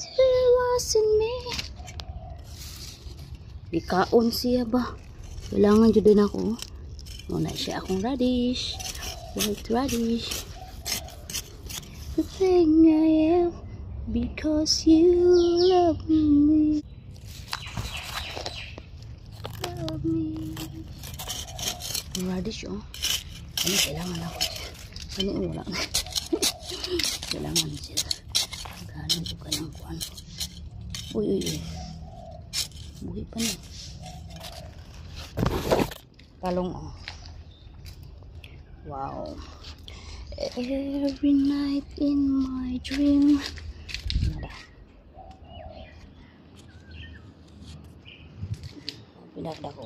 was in me. Ikaon siya ba? Kailangan dyan din ako. Muna siya akong radish. White radish. The thing I am because you love me. Love me. Radish oh. Ano kailangan ako siya? Ano wala na. Kailangan siya. Gano'n ko ka ng kuwan. Uy. Buhay pa na. Talong oh. Wow. Every night in my dream. Nada. Pinagda ko.